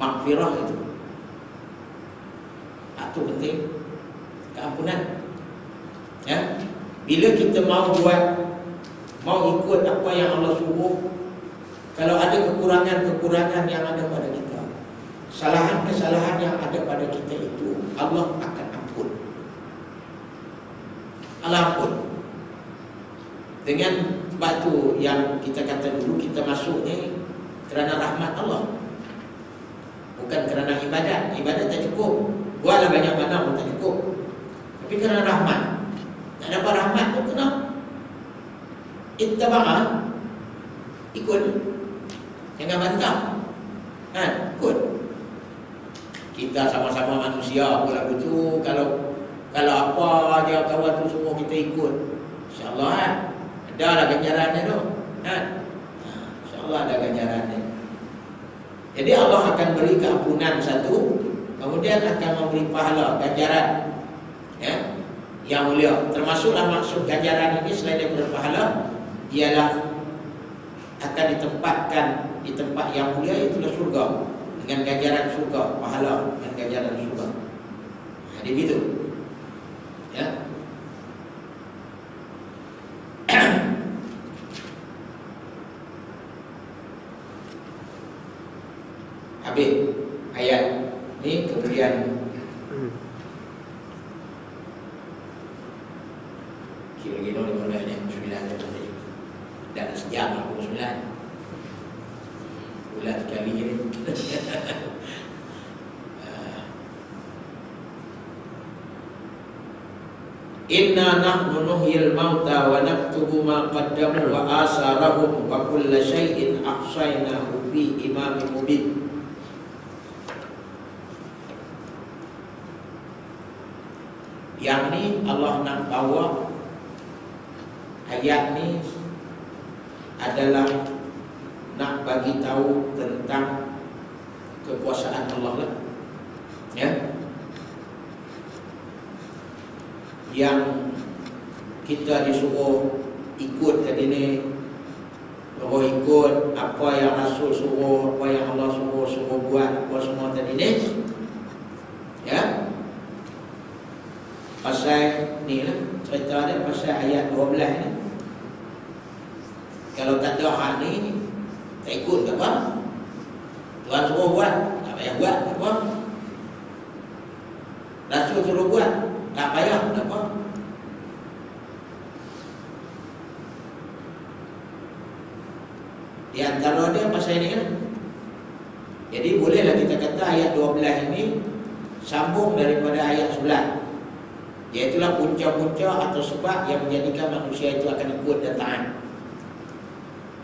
maghfirah itu. Itu penting, keampunan. Ya, bila kita mau ikut apa yang Allah suruh, kalau ada kekurangan-kekurangan yang ada pada kita, kesalahan-kesalahan yang ada pada kita itu, Allah akan ampun. Allah ampun. Dengan sebab tu yang kita kata dulu, kita masuk ni kerana rahmat Allah, bukan kerana ibadat. Ibadat tak cukup, buatlah banyak mana pun tak cukup. Tapi kerana rahmat. Tak dapat rahmat pun kena ittaba'ah, ikut. Jangan bantah, kan? Ikut. Kita sama-sama manusia pula begitu. Kalau apa dia kawan tu semua kita ikut, InsyaAllah kan? Ada lah ganjarannya tu, kan? InsyaAllah ada ganjarannya. Jadi Allah akan beri keampunan satu, kemudian akan memberi pahala, ganjaran, ya, yang mulia. Termasuklah maksud ganjaran ini selain daripada pahala, ialah akan ditempatkan di tempat yang mulia, itulah surga, dengan ganjaran surga, pahala dan ganjaran surga. Jadi begitu, ya. Habis ayat ni, kemudian kira-kira di mana ayat 9 tadi. Dan sejam 9 bulan sekali ni. Inna nahnu nuhyil mauta wa naktubu ma qaddamu wa asarahum wa kulla syai'in ahsaynahu fi imamin mubin. Yang ni Allah nak bawa ayat ni adalah nak bagi tahu tentang kekuasaan Allah lah. Ya. Yang kita disuruh ikut tadi ni, suruh ikut apa yang Rasul suruh, apa yang Allah suruh buat, apa semua tadi ni. Ya. Pasal ni lah cerita dia, pasal ayat 12 ni. Kalau tak ada hak ni, tak ikut ke apa? Tuhan suruh buat, tak payah buat, tak apa. Rasul suruh buat, tak payah, tak apa. Di antara dia pasal ini kan. Jadi bolehlah kita kata ayat 12 ini sambung daripada ayat 11. Iaitulah punca-punca atau sebab yang menjadikan manusia itu akan ikut dan taat.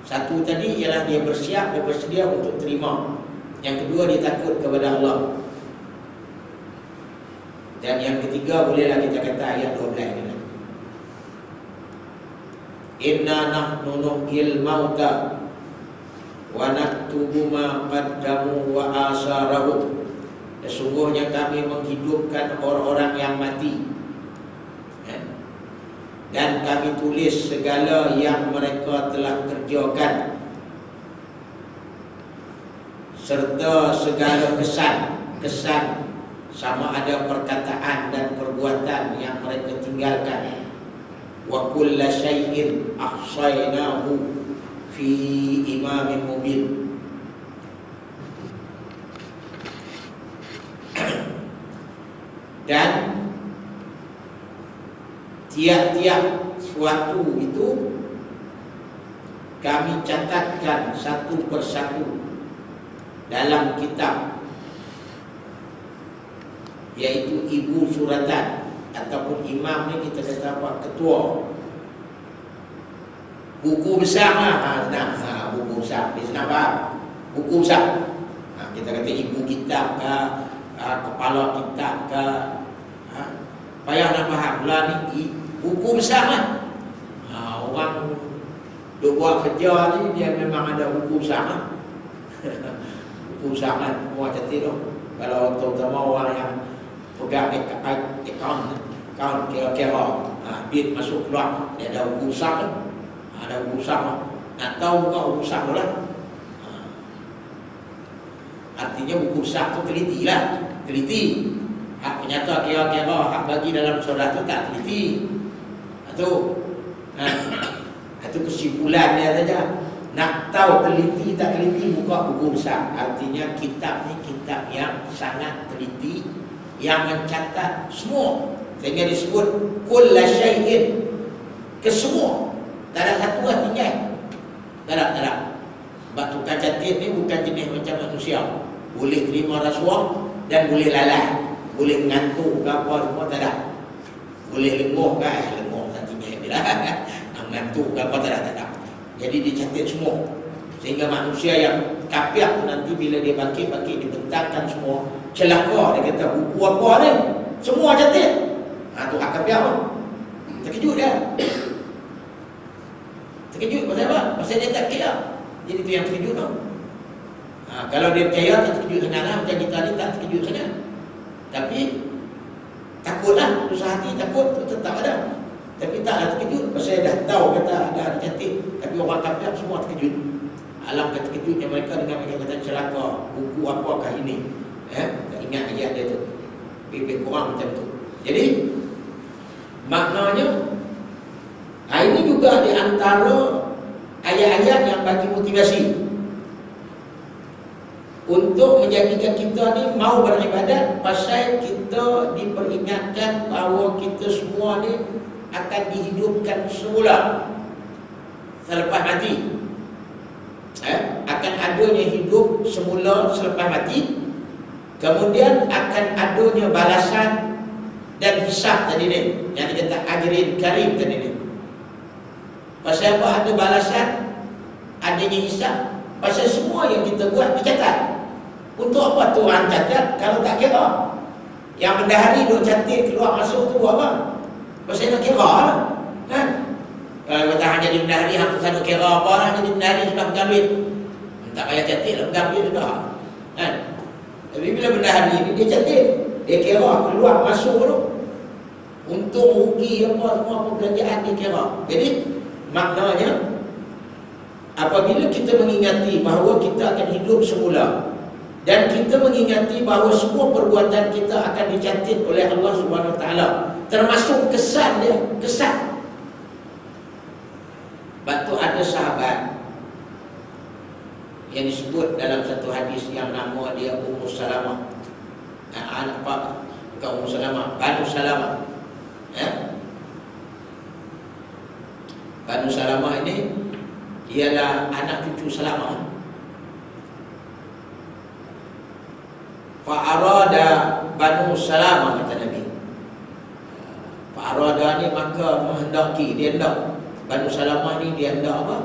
Satu tadi ialah dia bersiap, dia bersedia untuk terima. Yang kedua, dia takut kepada Allah. Dan yang ketiga bolehlah kita kata ayat 12 ini. Inna nahnu nuhyil mauta wa naktubu ma qaddamu wa asarahu. Sesungguhnya kami menghidupkan orang-orang yang mati, dan kami tulis segala yang mereka telah kerjakan, serta segala kesan sama ada perkataan dan perbuatan yang mereka tinggalkan. Wa kulla syai'in ahsaynahu fi imamin mubin. Dan tiap-tiap suatu itu kami catatkan satu persatu dalam kitab, yaitu ibu suratan ataupun imam ni kita kata apa, ketua. Buku besar lah, buku besar, dia senang faham. Buku besar, kita kata ibu kitab ke, kepala kitab ke, payah nak faham lah ni buku besar lah. Orang duk buat kerja ni dia memang ada buku besar lah. Buku besar kan, semua cantik tu. Kalau terutama orang yang pegang akaun kira-kira, duit masuk keluar, dia ada buku besar tu. Ada buku besar lah. Nak tahu bukan buku besar tu lah. Artinya buku besar tu teliti lah. Teliti. Hak penyata kira-kira, hak bagi dalam surat tu tak teliti. Itu kesimpulan dia saja. Nak tahu teliti tak teliti, buka buku besar. Artinya kitab ni kitab yang sangat teliti, yang mencatat semua. Sehingga disebut kulla syai'in, kesemua. Tak ada satu lah tinggal. Tak ada. Sebab tukang catat ni bukan jenis macam manusia. Boleh terima rasuah dan boleh lalai. Boleh mengantuk ke apa semua, tak ada. Boleh lenguh ke, lenguh tak tinggal bila mengantuk ke apa, tak ada. Jadi dicatat semua. Sehingga manusia yang kafir nanti bila dia bangkit dibentangkan semua. Celaka, dia kata buku apa ni? Semua catat. Tu hak kafir apa? Terkejut dia. Terkejut pasal apa? Pasal dia tak kira. Jadi tu yang terkejut tu. Kalau dia percaya tak terkejut sangat, macam kita ni tak terkejut sangat. Tapi takutlah, susah hati takut tu tetap ada. Tapi taklah terkejut pasal dah tahu kata ada cantik. Tapi orang kafir semua terkejut. Alangkah terkejutnya mereka dengan mereka kata celaka, buku apakah ini? Tak ingat ayat dia tu. Lebih kurang macam tu. Jadi maknanya ini juga di antara ayat-ayat yang bagi motivasi untuk menjadikan kita ni mau beribadat, pasal kita diperingatkan bahawa kita semua ni akan dihidupkan semula selepas mati. Akan adanya hidup semula selepas mati. Kemudian akan adanya balasan dan hisab tadi ni, yang dikata ajrin karim tadi ni. Pasal apa ada balasan, adanya hisab? Pasal semua yang kita buat dicatat. Untuk apa Tuhan catat kalau tak kira? Yang bendahari duk cantik keluar masuk tu buat apa? Pasal nak kira lah. Kalau kata hang jadi bendahari, hang tak kira apa lah jadi bendahari sudah pegang duit. Tak payah cantik lah, pegang dia sudah kan. Tapi bila benda hari ni dia cantik, dia kira keluar masuk tu, untung rugi apa semua perbelanjaan dia kira. Jadi maknanya apabila kita mengingati bahawa kita akan hidup semula dan kita mengingati bahawa semua perbuatan kita akan dicatat oleh Allah Subhanahu Wa Taala, termasuk kesan dia, kesan. Sebab tu ada sahabat yang disebut dalam satu hadis yang nama dia Ummu Salamah. Anak apa? Bukan Ummu Salamah, Banu Salamah. Banu Salamah ini ialah anak cucu Salamah. Fa'arada Banu Salamah, kata Nabi. Fa'arada ni maka menghendaki, dia hendak. Banu Salamah ni dia hendak apa?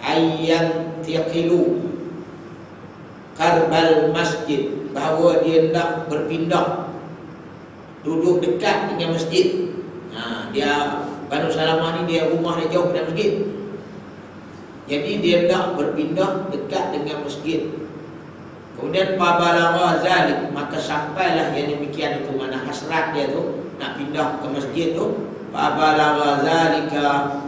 Ayyan tiqilu karbal masjid, bahawa dia hendak berpindah duduk dekat dengan masjid. Dia Banu Salamah ni dia rumah dia jauh dari masjid. Jadi dia hendak berpindah dekat dengan masjid. Kemudian pabalagha zalik, maka sampailah yang demikian itu, mana hasrat dia tu nak pindah ke masjid tu. Pabalagha zalika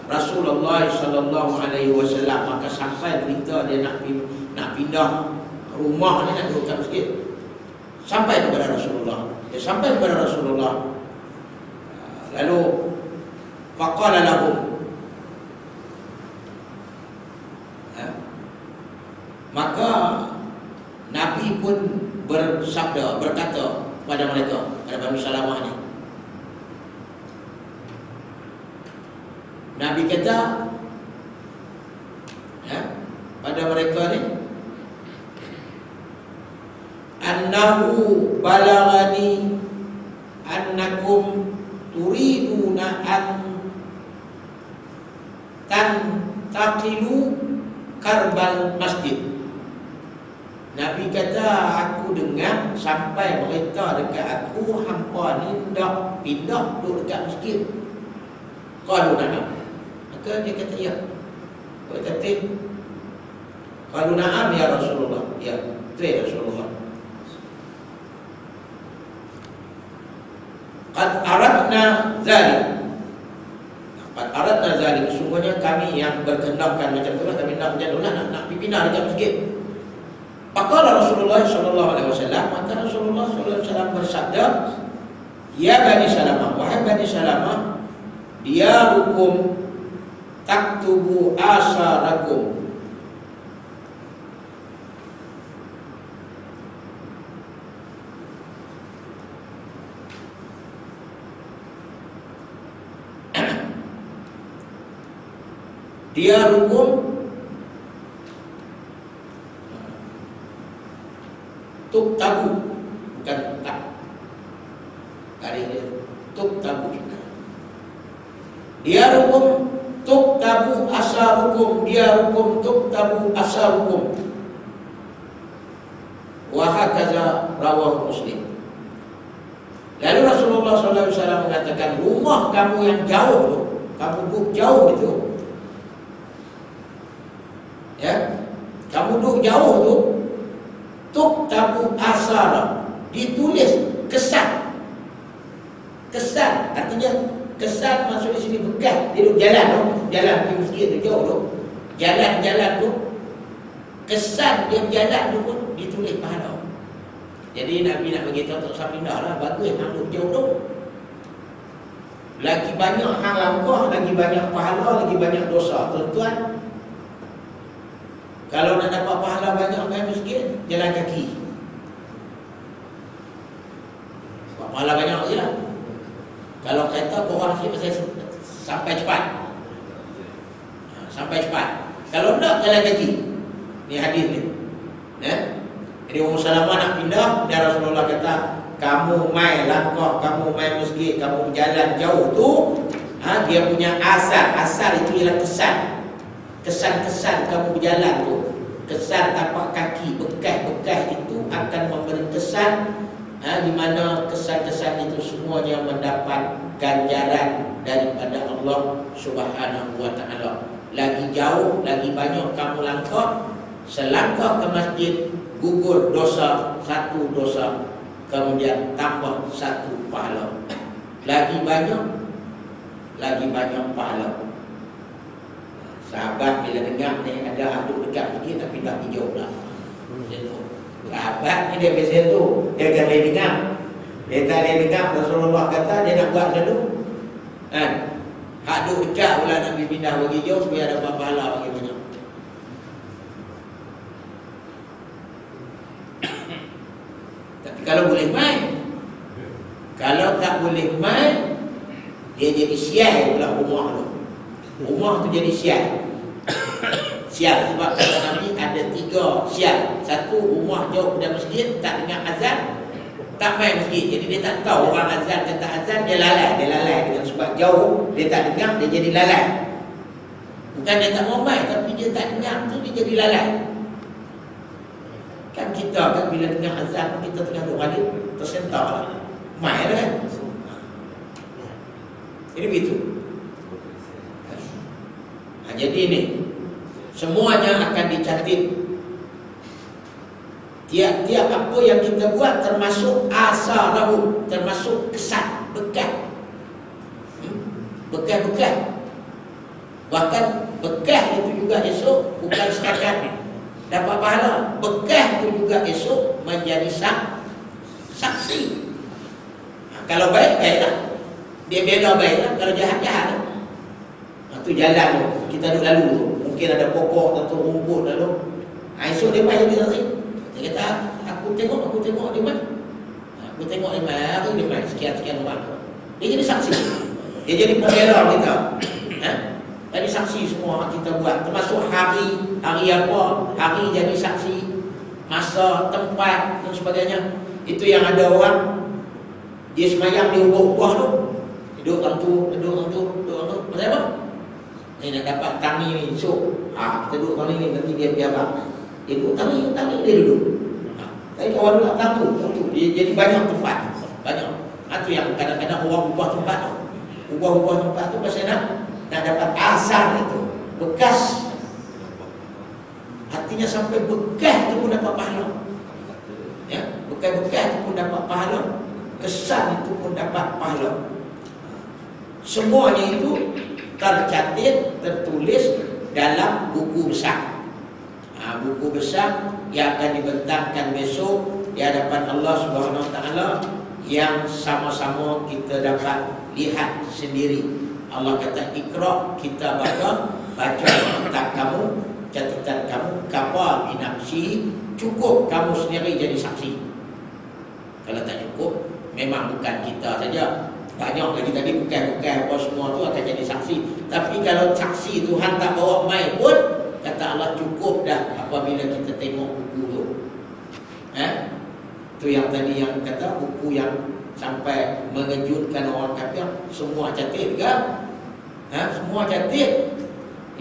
Rasulullah sallallahu alaihi wasallam, maka sampai berita dia nak pindah rumah ni, nak duduk kat masjid. Sampai kepada Rasulullah. Dia sampai kepada Rasulullah. Lalu faqala lahum, maka Nabi pun bersabda, berkata kepada mereka, kepada Banu Salamah ni. Nabi kata pada mereka ni, annahu balagani annakum turiduna an tantaqilu karbal masjid. Nabi kata, aku dengar sampai berita dekat aku, hampa ni hendak pindah duduk dekat masjid. Qalu na'am. Maka dia kata, ya. Kata, qalu na'am ya Rasulullah. Ya, betul ya Rasulullah. Qad aradna zalik. Qad aradna zalik. Sesungguhnya kami yang berkehendakkan macam itulah, kami nak macam itulah, nak pindah dekat masjid. Faqala Rasulullah sallallahu alaihi wasallam, maka Rasulullah sallallahu alaihi wasallam bersabda, ya Bani Salamah, wahai Bani Salamah, diyarukum taktubu asarakum. Diyarukum tuktabu, bukan tak, garis dia tuktabu juga. Diyarukum tuktabu asarukum, diyarukum tuktabu asarukum. Wa hakaza rawahu Muslim. Lalu Rasulullah SAW mengatakan, rumah kamu yang jauh tu, kamu duduk jauh itu, ya, kamu duduk jauh tu, tuktabu asara, ditulis kesan. Kesan artinya, kesan maksudnya sini bekas. Dia duduk jalan tu, jalan pergi masjid tu jauh tu, jalan-jalan tu, kesan dia berjalan tu pun ditulis pahala. Jadi Nabi nak beritahu tak usah pindah lah, bagus hang duduk jauh tu. Lagi banyak hang langkah, lagi banyak pahala, lagi banyak dosa. Tuan-tuan, kalau nak dapat pahala banyak main masjid, jalan kaki. Pahala banyak je lah. Kalau kereta korang sikit pasal sampai cepat. Sampai cepat. Kalau tak, jalan kaki. Ni hadis ni. Jadi Ummu Salamah nak pindah, dan Rasulullah kata, kamu main langkah, kamu main masjid, kamu berjalan jauh tu, dia punya asar. Asar itu ialah kesan. Kesan-kesan kamu berjalan tu, kesan tapak kaki, bekas-bekas itu akan memberi kesan, di mana kesan-kesan itu semuanya mendapat ganjaran daripada Allah Allah Subhanahu wa ta'ala. Lagi jauh, lagi banyak kamu langkah, selangkah ke masjid, gugur dosa, satu dosa, kemudian tambah satu pahala. Lagi banyak pahala. Sahabat bila dengar ni ada aduk dekat masjid, nak pindah hijau pula. Sahabat ni dia biasa tu, dia akan dengar. Dia tak dengar Rasulullah kata dia nak buat dulu. Kan? Hak duk dekat pula nak pindah bagi hijau supaya dapat pahala bagi banyak. Tapi kalau boleh main, kalau tak boleh main, dia jadi sial pula rumah tu. Rumah tu jadi sial. Sial sebab kata Nabi ada 3 sial. Satu, rumah jauh dari masjid, tak dengar azan, tak main masjid. Jadi dia tak tahu orang azan kata azan, dia lalai dengan sebab jauh, dia tak dengar, dia jadi lalai. Bukan dia tak mau main, tapi dia tak dengar tu dia jadi lalai. Kan kita kan bila dengar azan, kita tengah duduk balik, tersentak lah, main lah kan. Jadi begitu. Jadi ni semuanya akan dicatat. Tiap-tiap apa yang kita buat termasuk asarahu, termasuk kesan, bekas. Bekas. Bahkan bekas itu juga esok bukan setakat dapat pahala. Bekas itu juga esok menjadi saksi. Kalau baik, baiklah. Dia beda baiklah. Kalau jahat, jahat. Itu jalan tu, kita duduk lalu tu. Mungkin ada pokok atau rumput lalu. Esok dia main jadi saksi. Dia kata, aku tengok dia main. Aku tengok dia main, sekian orang. Dia jadi saksi. Dia jadi pembela kita. Jadi saksi semua kita buat. Termasuk hari apa, hari jadi saksi. Masa, tempat dan sebagainya. Itu yang ada orang, dia semayang di ubah-ubah tu. Duduk tentu. Macam apa? Ni nak dapat tangi ni, so kita duduk tangi ni, nanti dia pergi abang. Dia duduk tangi, dia duduk. Tapi kawan duduk tentu. Dia jadi banyak tempat. Banyak. Itu yang kadang-kadang orang ubah tempat tu. Ubah tempat tu pasal nak dapat asar itu. Bekas. Artinya sampai bekas tu pun dapat pahala. Ya, bekas-bekas tu pun dapat pahala. Kesan itu pun dapat pahala. Semuanya itu tercatat, tertulis dalam buku besar. Buku besar yang akan dibentangkan besok di hadapan Allah Subhanahu Wa Taala, yang sama-sama kita dapat lihat sendiri. Allah kata ikra kita baca kitab kamu, catatan kamu, kafa binafsi, cukup kamu sendiri jadi saksi. Kalau tak cukup, memang bukan kita saja, banyak lagi tadi bukan apa semua tu akan jadi saksi. Tapi kalau saksi Tuhan tak bawa mai pun, kata Allah cukup dah apabila kita tengok buku tu. Tu yang tadi yang kata buku yang sampai mengejutkan orang kafir, semua catat ke? Semua catat.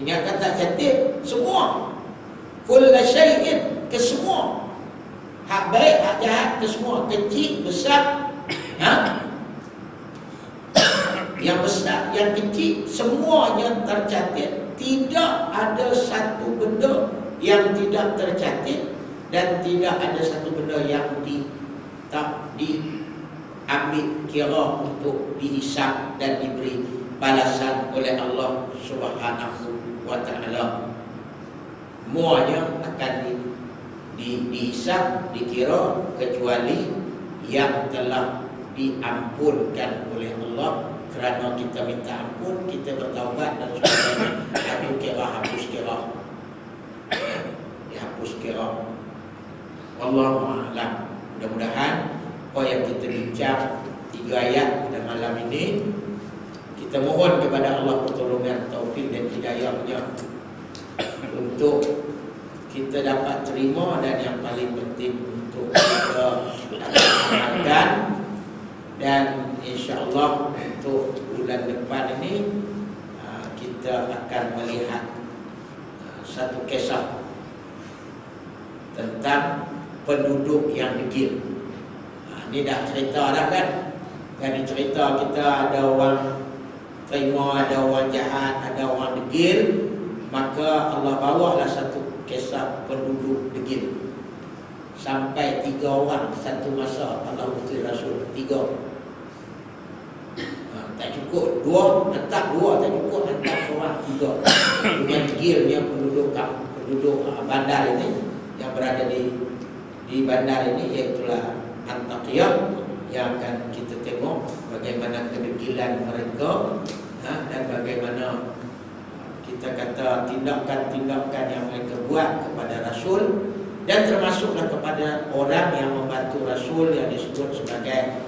Ingat kata catat semua. Kullu syai'in, ke semua. Hak baik, hak jahat, ke semua, kecil, besar. Yang besar, yang kecil, semuanya tercatat. Tidak ada satu benda yang tidak tercatat, dan tidak ada satu benda yang tak diambil kira untuk dihisap dan diberi balasan oleh Allah Subhanahu Wa Taala. Semuanya akan dihisap, dikira, kecuali yang telah diampunkan oleh Allah. Kerana kita minta ampun, kita bertaubat dan sebagainya, aku hapus kira. Dihapus kira. Wallahu a'lam. Mudah-mudahan apa yang kita bincang 3 ayat pada malam ini, kita mohon kepada Allah pertolongan, taufik dan hidayahnya untuk kita dapat terima, dan yang paling penting untuk kita amalkan. Dan insya-Allah untuk bulan depan ini kita akan melihat satu kisah tentang penduduk yang degil. Ini dah cerita dah kan. Jadi cerita kita ada orang terima ada orang jahat, ada orang degil, maka Allah bawalah satu kisah penduduk degil. Sampai 3 orang satu masa Allah utus Rasul, 3. Tak cukup 2, hantar 2 tak cukup, hantar seorang 3. Yang degilnya penduduk bandar ini, yang berada di bandar ini, iaitulah Antakya, yang akan kita tengok bagaimana kedegilan mereka, dan bagaimana kita kata tindakan-tindakan yang mereka buat kepada Rasul, dan termasuklah kepada orang yang membantu Rasul yang disebut sebagai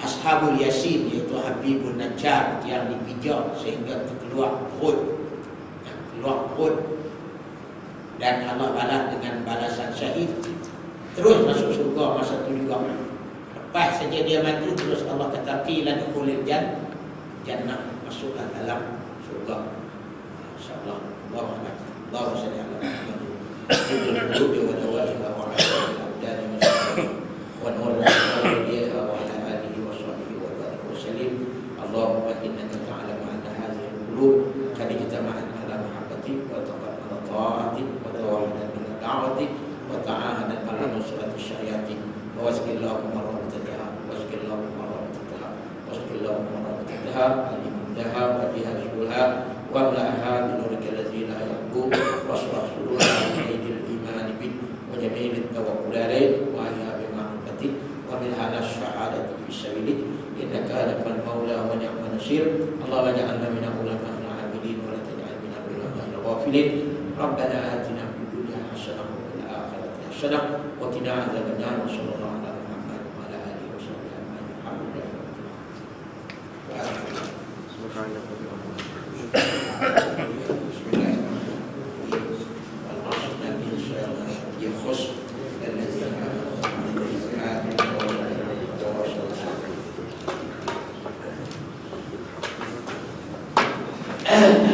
Ashabul Yasin, iaitu Habibun Najjar, yang dipijak sehingga terkeluar perut, dan Allah balas dengan balasan syahid, terus masuk surga masa itu juga. Lepas saja dia mati, terus Allah kata qila dukhulil jannah, masuklah dalam surga. InsyaAllah. Allahu salli ala Muhammad wa dawaiha wa ala al-abdani wa nuriha wa ala alihi wa sahbihi wa barik wa sallim. Allahumma innaka ta'lamu anna hadhihi al-qulub qad ijtama'at ala mahabbatik wa taqat ala ta'atik wa tawahadat ala da'watik wa ta'ahadat ala nusrati syariatik wa wasqillahumma rahmatataha al-imdaha wa biha syulha wa amla'aha binurika allazi la yaqbu wasrah sudurha bi'idil iman bik wa jamilil tawakkul alaik wa ahya bima'rifatik wa milhana syahadati bisabilik innaka alamal maula wa ni'man nasir. Allahumma ja'alna minal ulama'il 'abidin wa la taj'al minal ulama'il ghafilin. Rabbana atina fid dunya hasanah wa fil akhirati hasanah wa qina adzabannar. Wa sallallahu ala Muhammad wa ala alihi wa sahbihi ajma'in. Alhamdulillah. Bismillahirrahmanirrahim.